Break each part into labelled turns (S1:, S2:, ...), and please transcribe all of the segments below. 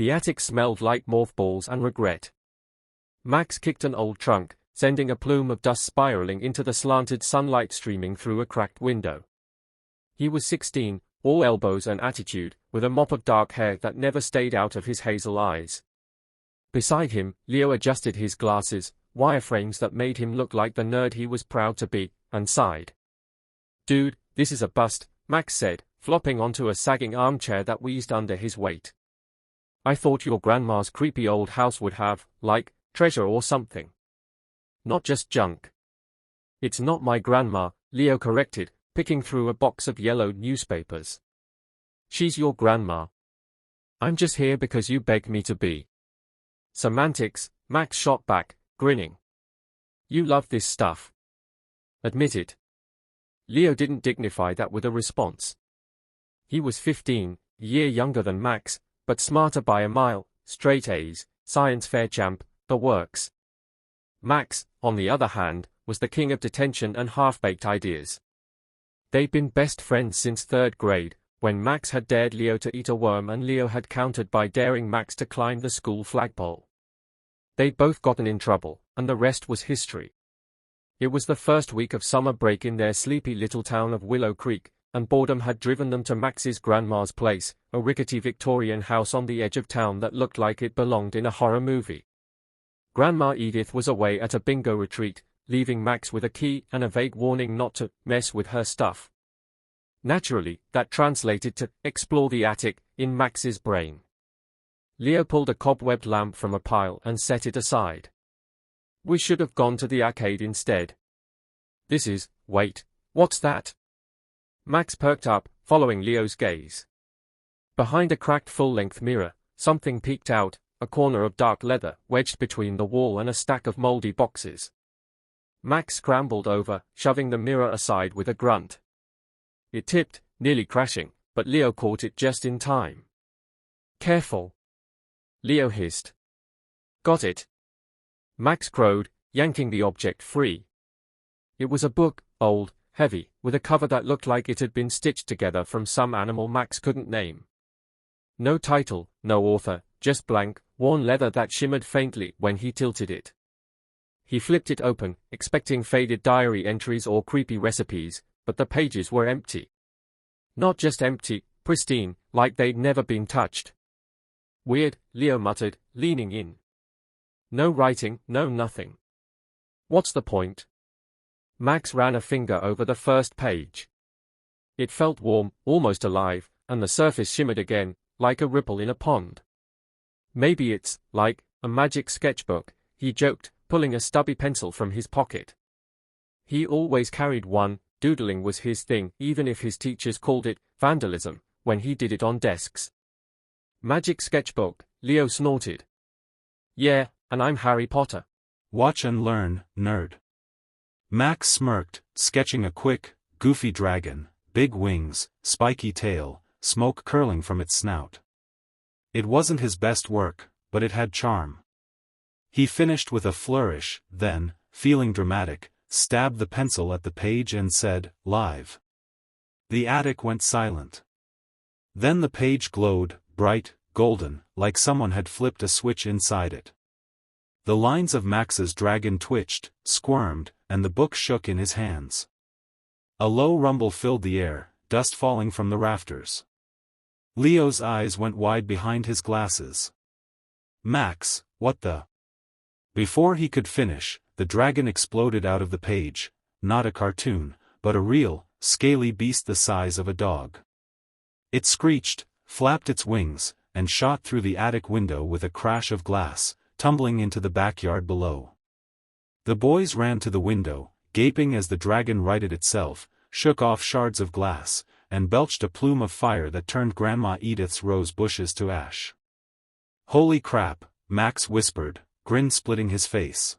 S1: The attic smelled like mothballs and regret. Max kicked an old trunk, sending a plume of dust spiraling into the slanted sunlight streaming through a cracked window. He was 16, all elbows and attitude, with a mop of dark hair that never stayed out of his hazel eyes. Beside him, Leo adjusted his glasses, wireframes that made him look like the nerd he was proud to be, and sighed. "Dude, this is a bust," Max said, flopping onto a sagging armchair that wheezed under his weight. "I thought your grandma's creepy old house would have, like, treasure or something. Not just junk." "It's not my grandma," Leo corrected, picking through a box of yellow newspapers. "She's your grandma. I'm just here because you begged me to be." "Semantics," Max shot back, grinning. "You love this stuff. Admit it." Leo didn't dignify that with a response. He was 15, a year younger than Max, but smarter by a mile, straight A's, science fair champ, the works. Max, on the other hand, was the king of detention and half-baked ideas. They'd been best friends since 3rd grade, when Max had dared Leo to eat a worm and Leo had countered by daring Max to climb the school flagpole. They'd both gotten in trouble, and the rest was history. It was the first week of summer break in their sleepy little town of Willow Creek, and boredom had driven them to Max's grandma's place, a rickety Victorian house on the edge of town that looked like it belonged in a horror movie. Grandma Edith was away at a bingo retreat, leaving Max with a key and a vague warning not to mess with her stuff. Naturally, that translated to explore the attic in Max's brain. Leo pulled a cobwebbed lamp from a pile and set it aside. "We should have gone to the arcade instead." Wait, what's that?" Max perked up, following Leo's gaze. Behind a cracked full-length mirror, something peeked out, a corner of dark leather wedged between the wall and a stack of moldy boxes. Max scrambled over, shoving the mirror aside with a grunt. It tipped, nearly crashing, but Leo caught it just in time. "Careful," Leo hissed. "Got it," Max crowed, yanking the object free. It was a book, old, heavy, with a cover that looked like it had been stitched together from some animal Max couldn't name. No title, no author, just blank, worn leather that shimmered faintly when he tilted it. He flipped it open, expecting faded diary entries or creepy recipes, but the pages were empty. Not just empty, pristine, like they'd never been touched. "Weird," Leo muttered, leaning in. "No writing, no nothing. What's the point?" Max ran a finger over the first page. It felt warm, almost alive, and the surface shimmered again, like a ripple in a pond. "Maybe it's, like, a magic sketchbook," he joked, pulling a stubby pencil from his pocket. He always carried one, doodling was his thing, even if his teachers called it vandalism, when he did it on desks. "Magic sketchbook," Leo snorted. "Yeah, and I'm Harry Potter."
S2: "Watch and learn, nerd." Max smirked, sketching a quick, goofy dragon, big wings, spiky tail, smoke curling from its snout. It wasn't his best work, but it had charm. He finished with a flourish, then, feeling dramatic, stabbed the pencil at the page and said, "Live." The attic went silent. Then the page glowed, bright, golden, like someone had flipped a switch inside it. The lines of Max's dragon twitched, squirmed, and the book shook in his hands. A low rumble filled the air, dust falling from the rafters. Leo's eyes went wide behind his glasses. "Max, what the?" Before he could finish, the dragon exploded out of the page, not a cartoon, but a real, scaly beast the size of a dog. It screeched, flapped its wings, and shot through the attic window with a crash of glass, tumbling into the backyard below. The boys ran to the window, gaping as the dragon righted itself, shook off shards of glass, and belched a plume of fire that turned Grandma Edith's rose bushes to ash. "Holy crap," Max whispered, grin splitting his face.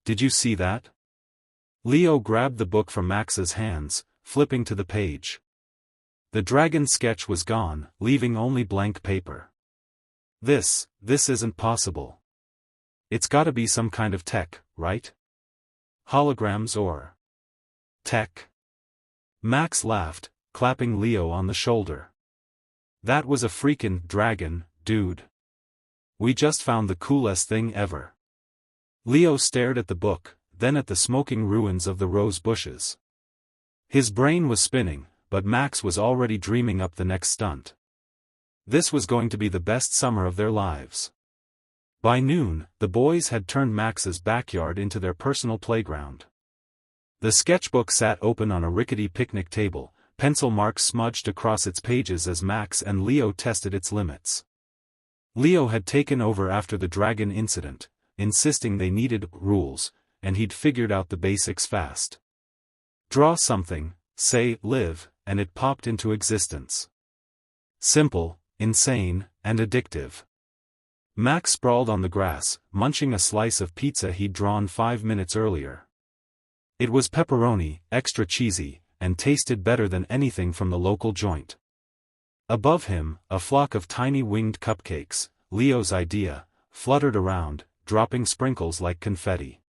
S2: "Did you see that?" Leo grabbed the book from Max's hands, flipping to the page. The dragon sketch was gone, leaving only blank paper. This isn't possible. It's gotta be some kind of tech, right? Holograms or tech?" Max laughed, clapping Leo on the shoulder. "That was a freakin' dragon, dude. We just found the coolest thing ever. Leo stared at the book, then at the smoking ruins of the rose bushes. His brain was spinning, but Max was already dreaming up the next stunt. This was going to be the best summer of their lives. By noon, the boys had turned Max's backyard into their personal playground. The sketchbook sat open on a rickety picnic table, pencil marks smudged across its pages as Max and Leo tested its limits. Leo had taken over after the dragon incident, insisting they needed rules, and he'd figured out the basics fast. Draw something, say live, and it popped into existence. Simple, insane, and addictive. Max sprawled on the grass, munching a slice of pizza he'd drawn 5 minutes earlier. It was pepperoni, extra cheesy, and tasted better than anything from the local joint. Above him, a flock of tiny winged cupcakes, Leo's idea, fluttered around, dropping sprinkles like confetti.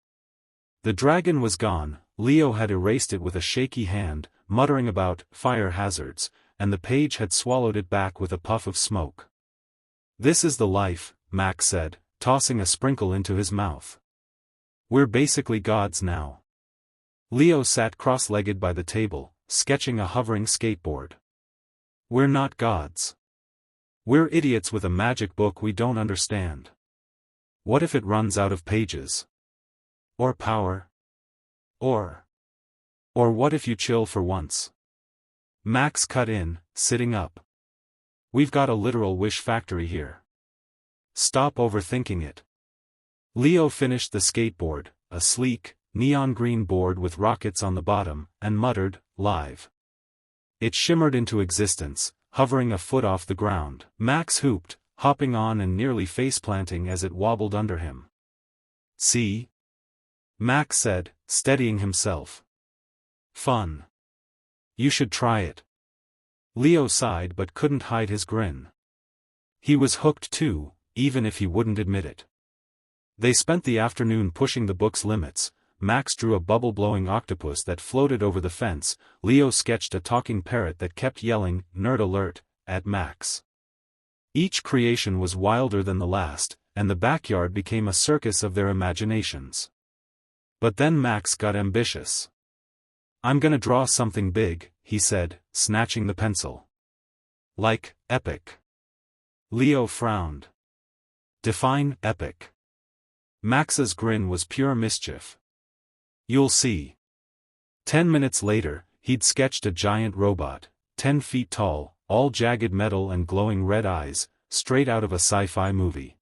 S2: The dragon was gone. Leo had erased it with a shaky hand, muttering about fire hazards, and the page had swallowed it back with a puff of smoke. "This is the life," Max said, tossing a sprinkle into his mouth. "We're basically gods now." Leo sat cross-legged by the table, sketching a hovering skateboard. "We're not gods. We're idiots with a magic book we don't understand. What if it runs out of pages? Or power? Or what if you chill for once?" Max cut in, sitting up. "We've got a literal wish factory here. Stop overthinking it." Leo finished the skateboard, a sleek, neon green board with rockets on the bottom, and muttered, "Live." It shimmered into existence, hovering a foot off the ground. Max hooped, hopping on and nearly face-planting as it wobbled under him. "See?" Max said, steadying himself. "Fun. You should try it." Leo sighed but couldn't hide his grin. He was hooked too, even if he wouldn't admit it. They spent the afternoon pushing the book's limits. Max drew a bubble-blowing octopus that floated over the fence. Leo sketched a talking parrot that kept yelling, "Nerd alert," at Max. Each creation was wilder than the last, and the backyard became a circus of their imaginations. But then Max got ambitious. "I'm gonna draw something big," he said, snatching the pencil. "Like, epic." Leo frowned. "Define epic." Max's grin was pure mischief. "You'll see." 10 minutes later, he'd sketched a giant robot, 10 feet tall, all jagged metal and glowing red eyes, straight out of a sci-fi movie.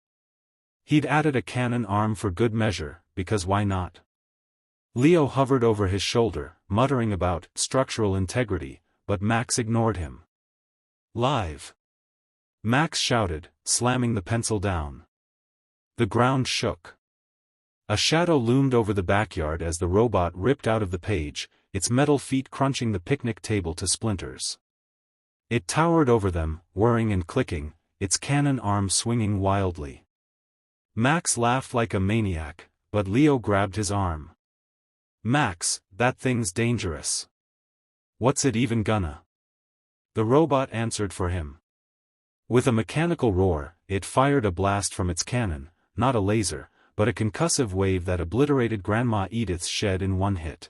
S2: He'd added a cannon arm for good measure, because why not? Leo hovered over his shoulder, muttering about structural integrity, but Max ignored him. "Live!" Max shouted, slamming the pencil down. The ground shook. A shadow loomed over the backyard as the robot ripped out of the page, its metal feet crunching the picnic table to splinters. It towered over them, whirring and clicking, its cannon arm swinging wildly. Max laughed like a maniac, but Leo grabbed his arm. "Max, that thing's dangerous." "What's it even gonna?" The robot answered for him. With a mechanical roar, it fired a blast from its cannon, not a laser, but a concussive wave that obliterated Grandma Edith's shed in one hit.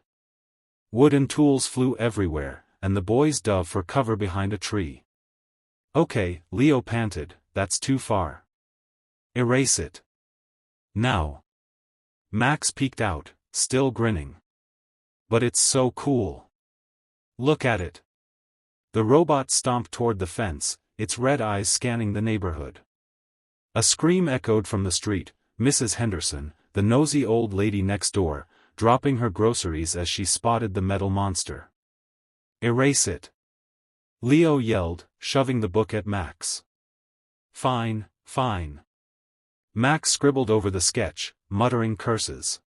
S2: Wood and tools flew everywhere, and the boys dove for cover behind a tree. "Okay," Leo panted, "that's too far. Erase it. Now." Max peeked out, still grinning. "But it's so cool. Look at it." The robot stomped toward the fence, its red eyes scanning the neighborhood. A scream echoed from the street. Mrs. Henderson, the nosy old lady next door, dropping her groceries as she spotted the metal monster. "Erase it." Leo yelled, shoving the book at Max. "Fine, fine." Max scribbled over the sketch, muttering curses.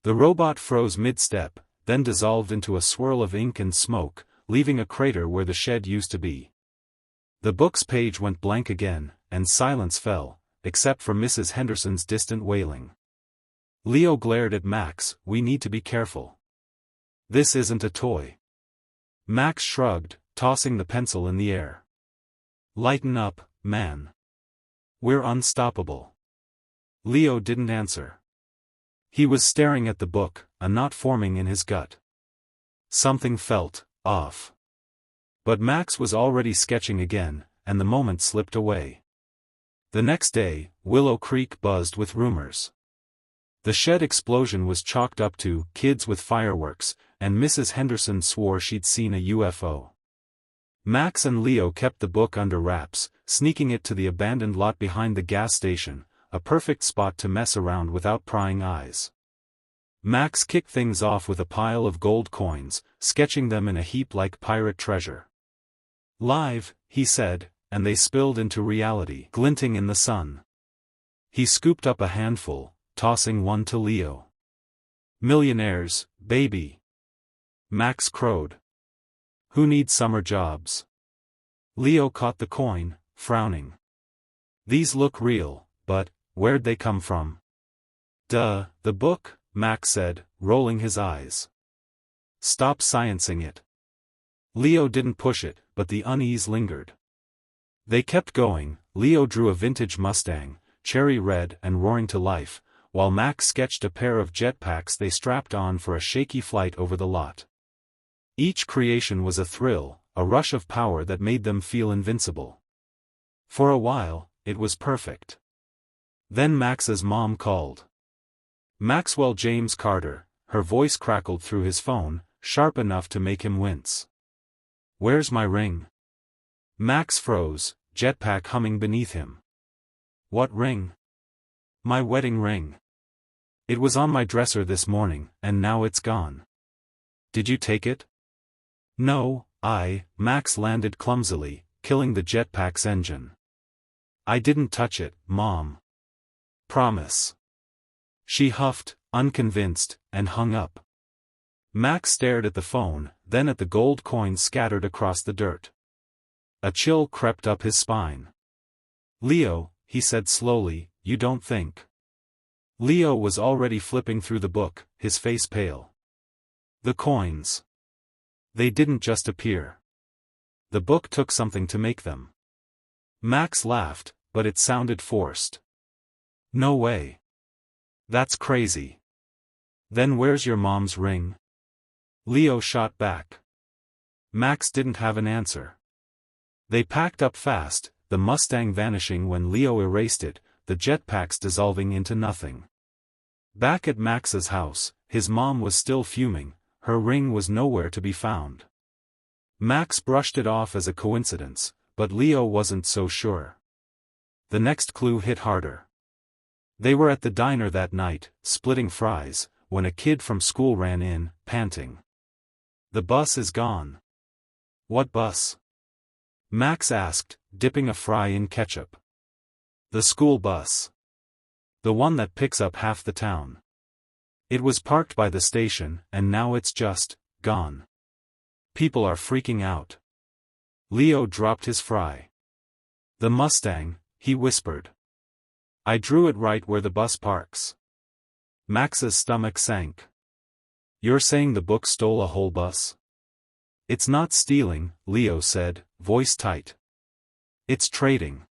S2: The robot froze mid-step, then dissolved into a swirl of ink and smoke, leaving a crater where the shed used to be. The book's page went blank again, and silence fell, except for Mrs. Henderson's distant wailing. Leo glared at Max. "We need to be careful. This isn't a toy." Max shrugged, tossing the pencil in the air. "Lighten up, man. We're unstoppable. Leo didn't answer. He was staring at the book, a knot forming in his gut. Something felt off. But Max was already sketching again, and the moment slipped away. The next day, Willow Creek buzzed with rumors. The shed explosion was chalked up to kids with fireworks, and Mrs. Henderson swore she'd seen a UFO. Max and Leo kept the book under wraps, sneaking it to the abandoned lot behind the gas station, a perfect spot to mess around without prying eyes. Max kicked things off with a pile of gold coins, sketching them in a heap like pirate treasure. "Live," he said, and they spilled into reality, glinting in the sun. He scooped up a handful, tossing one to Leo. "Millionaires, baby," Max crowed. "Who needs summer jobs?" Leo caught the coin, frowning. "These look real, but where'd they come from?" "Duh, the book," Max said, rolling his eyes. "Stop sciencing it." Leo didn't push it, but the unease lingered. They kept going. Leo drew a vintage Mustang, cherry red and roaring to life, while Max sketched a pair of jetpacks they strapped on for a shaky flight over the lot. Each creation was a thrill, a rush of power that made them feel invincible. For a while, it was perfect. Then Max's mom called. Maxwell James Carter, her voice crackled through his phone, sharp enough to make him wince. "Where's my ring?" Max froze, jetpack humming beneath him. "What ring?" "My wedding ring. It was on my dresser this morning, and now it's gone." "Did you take it?" "No, Max landed clumsily, killing the jetpack's engine. "I didn't touch it, Mom. Promise." She huffed, unconvinced, and hung up. Max stared at the phone, then at the gold coins scattered across the dirt. A chill crept up his spine. "Leo," he said slowly, "you don't think?" Leo was already flipping through the book, his face pale. "The coins. They didn't just appear. The book took something to make them." Max laughed, but it sounded forced. "No way. That's crazy. Then where's your mom's ring?" Leo shot back. Max didn't have an answer. They packed up fast, the Mustang vanishing when Leo erased it, the jetpacks dissolving into nothing. Back at Max's house, his mom was still fuming, her ring was nowhere to be found. Max brushed it off as a coincidence, but Leo wasn't so sure. The next clue hit harder. They were at the diner that night, splitting fries, when a kid from school ran in, panting. "The bus is gone." "What bus?" Max asked, dipping a fry in ketchup. "The school bus. The one that picks up half the town. It was parked by the station, and now it's just gone. People are freaking out." Leo dropped his fry. "The Mustang," he whispered. "I drew it right where the bus parks." Max's stomach sank. "You're saying the book stole a whole bus?" "It's not stealing," Leo said, voice tight. "It's trading.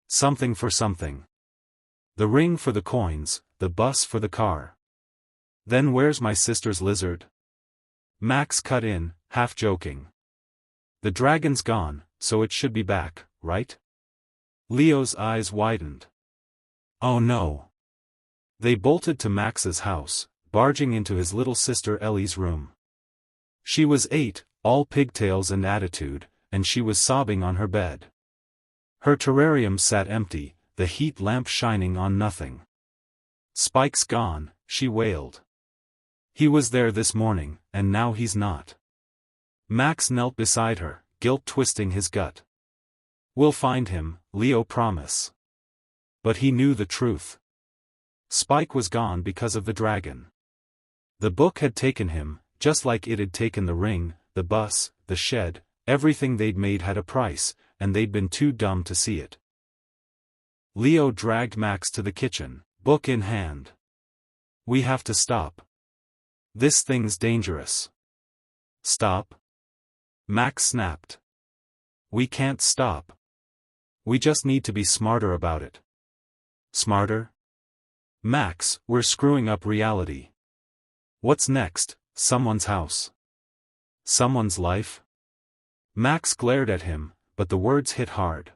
S2: Something for something. The ring for the coins, the bus for the car." "Then where's my sister's lizard?" Max cut in, half joking. "The dragon's gone, so it should be back, right?" Leo's eyes widened. "Oh no." They bolted to Max's house, barging into his little sister Ellie's room. She was 8, all pigtails and attitude, and she was sobbing on her bed. Her terrarium sat empty, the heat lamp shining on nothing. "Spike's gone," she wailed. "He was there this morning, and now he's not." Max knelt beside her, guilt twisting his gut. "We'll find him, Leo promise." But he knew the truth. Spike was gone because of the dragon. The book had taken him, just like it had taken the ring, the bus, the shed, everything they'd made had a price, and they'd been too dumb to see it. Leo dragged Max to the kitchen, book in hand. "We have to stop. This thing's dangerous." "Stop?" Max snapped. "We can't stop. We just need to be smarter about it. Smarter? Max, we're screwing up reality. What's next? Someone's house? Someone's life? Max glared at him, but the words hit hard.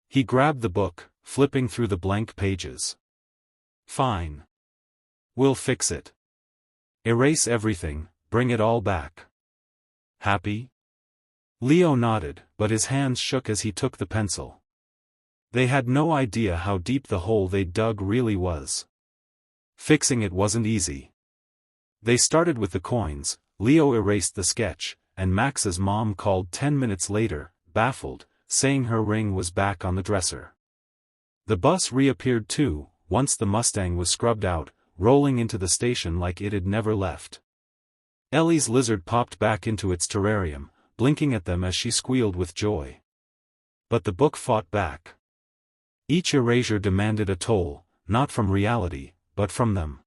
S2: He grabbed the book, flipping through the blank pages. Fine. We'll fix it. Erase everything, bring it all back. Happy? Leo nodded, but his hands shook as he took the pencil. They had no idea how deep the hole they'd dug really was. Fixing it wasn't easy. They started with the coins. Leo erased the sketch, and Max's mom called 10 minutes later, baffled, saying her ring was back on the dresser. The bus reappeared too, once the Mustang was scrubbed out, rolling into the station like it had never left. Ellie's lizard popped back into its terrarium, blinking at them as she squealed with joy. But the book fought back. Each erasure demanded a toll, not from reality, but from them.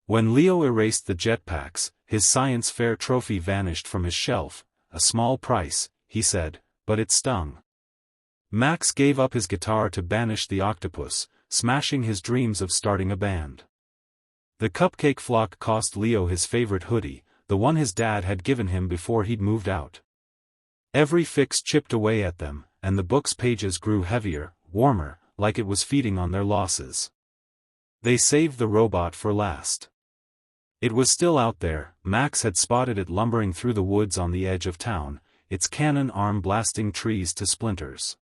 S2: When Leo erased the jetpacks, his science fair trophy vanished from his shelf. A small price, he said, but it stung. Max gave up his guitar to banish the octopus, smashing his dreams of starting a band. The cupcake flock cost Leo his favorite hoodie, the one his dad had given him before he'd moved out. Every fix chipped away at them, and the book's pages grew heavier, warmer, like it was feeding on their losses. They saved the robot for last. It was still out there. Max had spotted it lumbering through the woods on the edge of town, its cannon arm blasting trees to splinters.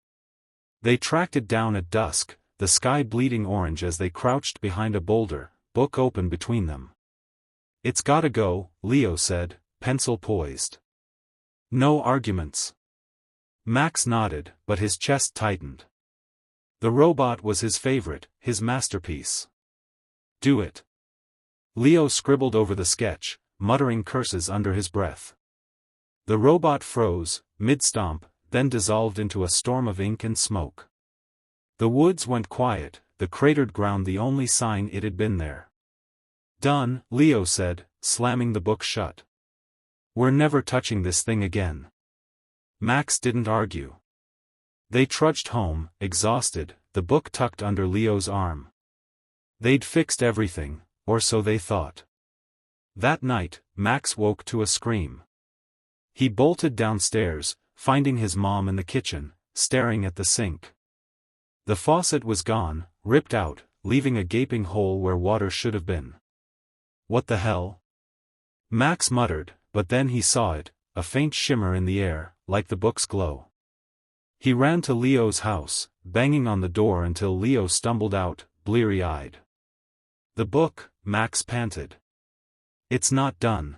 S2: They tracked it down at dusk, the sky bleeding orange as they crouched behind a boulder, book open between them. It's gotta go, Leo said, pencil poised. No arguments. Max nodded, but his chest tightened. The robot was his favorite, his masterpiece. Do it. Leo scribbled over the sketch, muttering curses under his breath. The robot froze, mid-stomp, then dissolved into a storm of ink and smoke. The woods went quiet, the cratered ground the only sign it had been there. Done, Leo said, slamming the book shut. We're never touching this thing again. Max didn't argue. They trudged home, exhausted, the book tucked under Leo's arm. They'd fixed everything, or so they thought. That night, Max woke to a scream. He bolted downstairs, finding his mom in the kitchen, staring at the sink. The faucet was gone, ripped out, leaving a gaping hole where water should have been. What the hell? Max muttered, but then he saw it, a faint shimmer in the air, like the book's glow. He ran to Leo's house, banging on the door until Leo stumbled out, bleary-eyed. The book, Max panted. It's not done.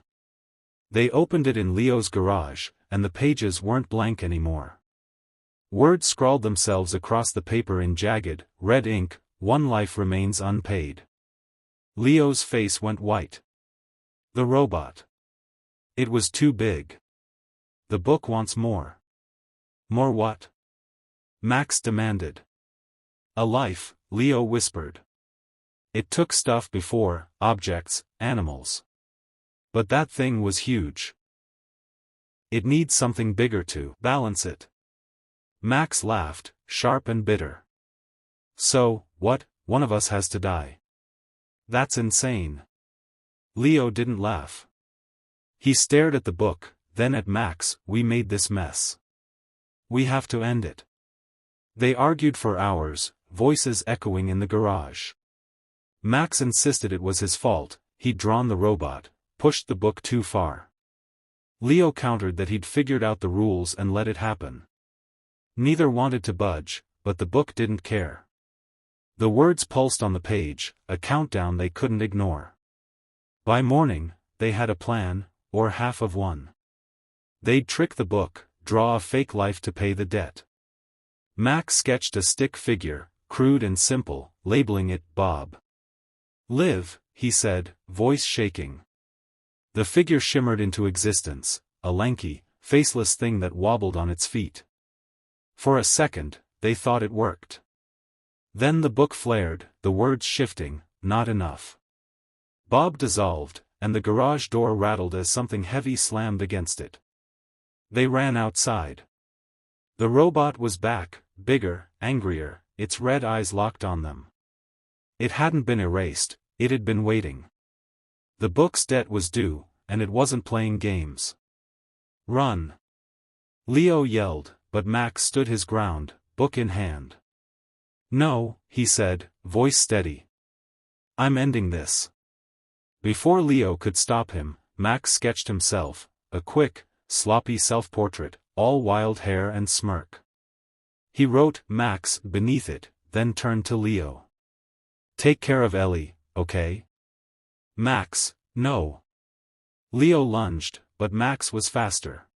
S2: They opened it in Leo's garage, and the pages weren't blank anymore. Words scrawled themselves across the paper in jagged, red ink. One life remains unpaid. Leo's face went white. The robot. It was too big. The book wants more. More what? Max demanded. A life, Leo whispered. It took stuff before, objects, animals. But that thing was huge. It needs something bigger to balance it. Max laughed, sharp and bitter. So, what, one of us has to die. That's insane. Leo didn't laugh. He stared at the book, then at Max. We made this mess. We have to end it. They argued for hours, voices echoing in the garage. Max insisted it was his fault, he'd drawn the robot, pushed the book too far. Leo countered that he'd figured out the rules and let it happen. Neither wanted to budge, but the book didn't care. The words pulsed on the page, a countdown they couldn't ignore. By morning, they had a plan, or half of one. They'd trick the book, draw a fake life to pay the debt. Max sketched a stick figure, crude and simple, labeling it Bob. Live, he said, voice shaking. The figure shimmered into existence, a lanky, faceless thing that wobbled on its feet. For a second, they thought it worked. Then the book flared, the words shifting, not enough. Bob dissolved, and the garage door rattled as something heavy slammed against it. They ran outside. The robot was back, bigger, angrier, its red eyes locked on them. It hadn't been erased, it had been waiting. The book's debt was due, and it wasn't playing games. "Run!" Leo yelled, but Max stood his ground, book in hand. "No," he said, voice steady. "I'm ending this." Before Leo could stop him, Max sketched himself, a quick, sloppy self-portrait, all wild hair and smirk. He wrote Max beneath it, then turned to Leo. "Take care of Ellie, okay?" Max, "No." Leo lunged, but Max was faster.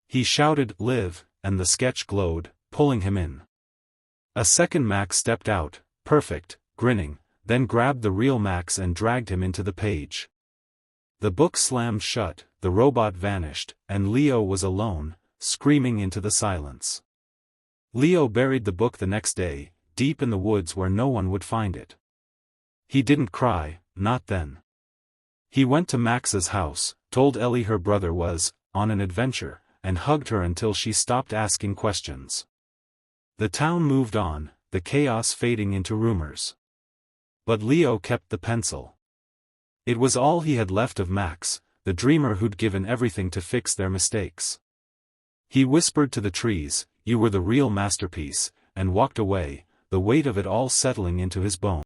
S2: He shouted, "Live," and the sketch glowed, pulling him in. A second Max stepped out, perfect, grinning, then grabbed the real Max and dragged him into the page. The book slammed shut, the robot vanished, and Leo was alone, screaming into the silence. Leo buried the book the next day, deep in the woods where no one would find it. He didn't cry, not then. He went to Max's house, told Ellie her brother was on an adventure, and hugged her until she stopped asking questions. The town moved on, the chaos fading into rumors. But Leo kept the pencil. It was all he had left of Max, the dreamer who'd given everything to fix their mistakes. He whispered to the trees, "You were the real masterpiece," and walked away, the weight of it all settling into his bones.